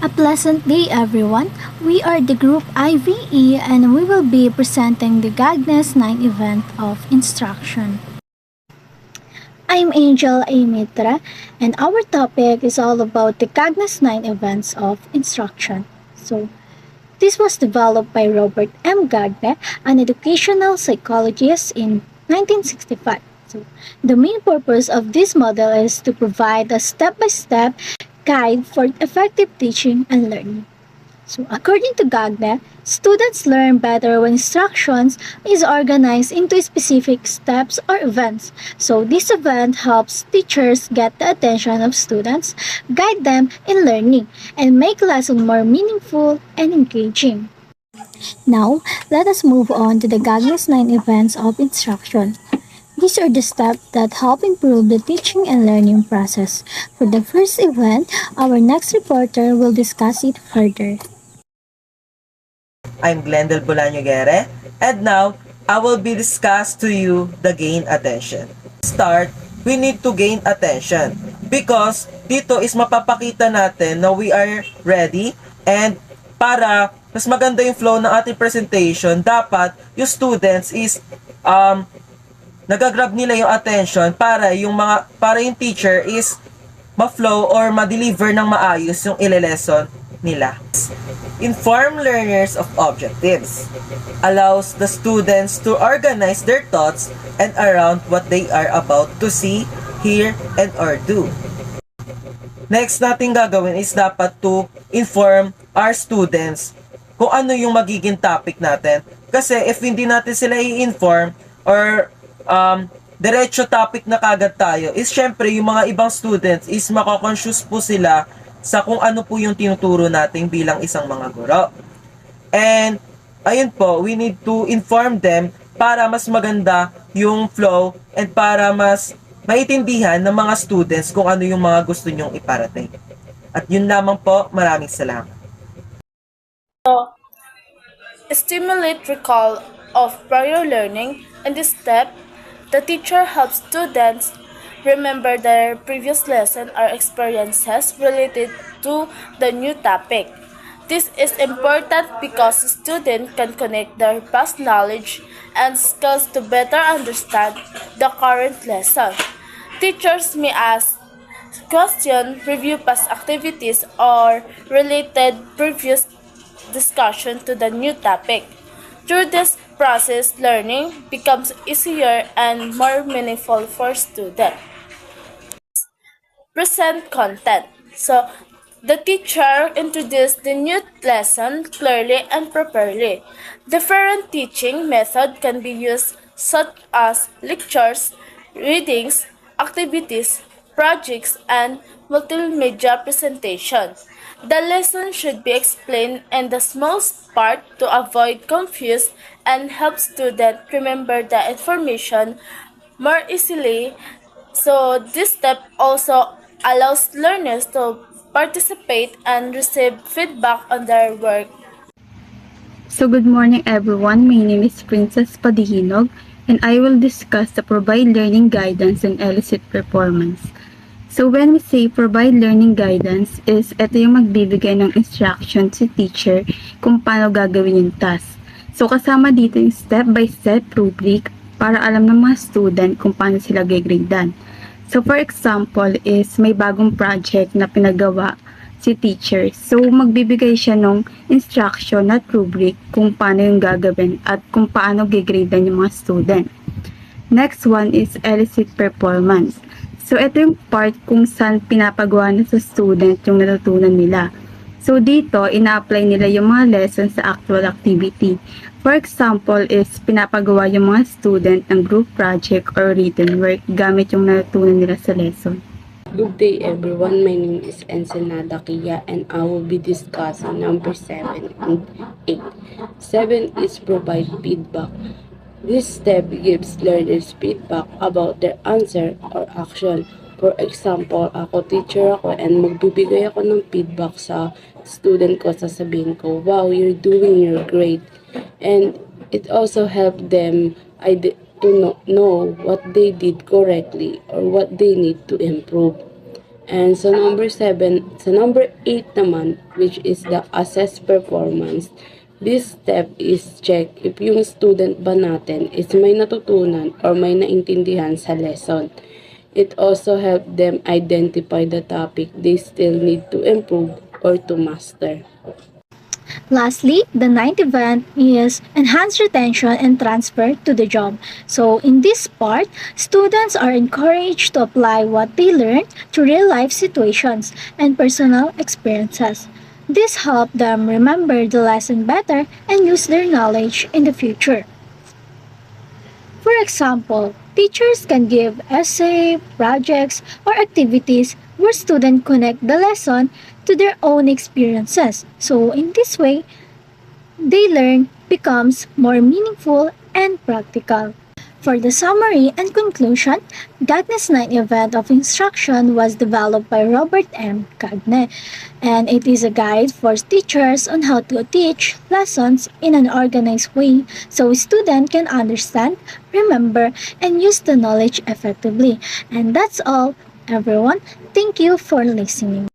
A pleasant day, everyone. We are the group IVE and we will be presenting the Gagnes 9 event of instruction. I'm Angel A. Mitra and our topic is all about the Gagnes 9 events of instruction. This was developed by Robert M. Gagne, an educational psychologist in 1965. The main purpose of this model is to provide a step-by-step guide for effective teaching and learning. According to Gagne, students learn better when instructions is organized into specific steps or events. This event helps teachers get the attention of students, guide them in learning, and make lesson more meaningful and engaging. Now, let us move on to the Gagne's 9 events of instruction. These are the steps that help improve the teaching and learning process. For the first event, our next reporter will discuss it further. I'm Glendel Bolaño-Guerre, and now I will be discuss to you the gain attention. Start, we need to gain attention because dito is mapapakita natin na we are ready, and para mas maganda yung flow ng ating presentation, dapat yung students is nagagrab nila yung attention para yung teacher is ma-flow or ma-deliver ng maayos yung ile-lesson nila. Inform learners of objectives. Allows the students to organize their thoughts and around what they are about to see, hear, and or do. Next natin gagawin is dapat to inform our students kung ano yung magiging topic natin. Kasi if hindi natin sila i-inform or diretso topic na kagad tayo, is syempre yung mga ibang students is makakonfuse po sila sa kung ano po yung tinuturo natin bilang isang mga guro. And ayun po, we need to inform them para mas maganda yung flow and para mas maintindihan ng mga students kung ano yung mga gusto nyong iparating. At yun lamang po, maraming salamat. Stimulate recall of prior learning. In this step, the teacher helps students remember their previous lesson or experiences related to the new topic. This is important because the student can connect their past knowledge and skills to better understand the current lesson. Teachers may ask questions, review past activities, or related previous discussion to the new topic. Through this process, learning becomes easier and more meaningful for students. Present content. The teacher introduced the new lesson clearly and properly. Different teaching methods can be used such as lectures, readings, activities, projects, and multimedia presentation. The lesson should be explained in the smallest part to avoid confusion and help students remember the information more easily. This step also allows learners to participate and receive feedback on their work. Good morning everyone. My name is Princess Padihinog and I will discuss the provide learning guidance and elicit performance. When we say provide learning guidance is ito yung magbibigay ng instruction sa teacher kung paano gagawin yung task. Kasama dito yung step-by-step rubric para alam ng mga student kung paano sila gigradean. For example is may bagong project na pinagawa si teacher. Magbibigay siya ng instruction at rubric kung paano yung gagawin at kung paano gigradean yung mga student. Next one is elicit performance. Ito yung part kung saan pinapagawa na sa student yung natutunan nila. Dito, ina-apply nila yung mga lessons sa actual activity. For example is pinapagawa yung mga student ng group project or written work gamit yung natutunan nila sa lesson. Good day everyone, my name is Ensenada Kia and I will be discussing number 7 and 8. 7 is provide feedback. This step gives learners feedback about their answer or action. For example, ako teacher ako and magbibigay ako ng feedback sa student ko, sasabihin ko, wow, you're doing your great. And it also helped them to know what they did correctly or what they need to improve. And sa number 8 naman, which is the assess performance. This step is check if yung student ba natin is may natutunan or may naintindihan sa lesson. It also helps them identify the topic they still need to improve or to master. Lastly, the ninth event is enhance retention and transfer to the job. So in this part, students are encouraged to apply what they learned to real-life situations and personal experiences. This helps them remember the lesson better and use their knowledge in the future. For example, teachers can give essay, projects, or activities where students connect the lesson to their own experiences. So in this way, they learn becomes more meaningful and practical. For the summary and conclusion, Gagne's 9 event of instruction was developed by Robert M. Gagne, and it is a guide for teachers on how to teach lessons in an organized way so students can understand, remember, and use the knowledge effectively. And that's all, everyone. Thank you for listening.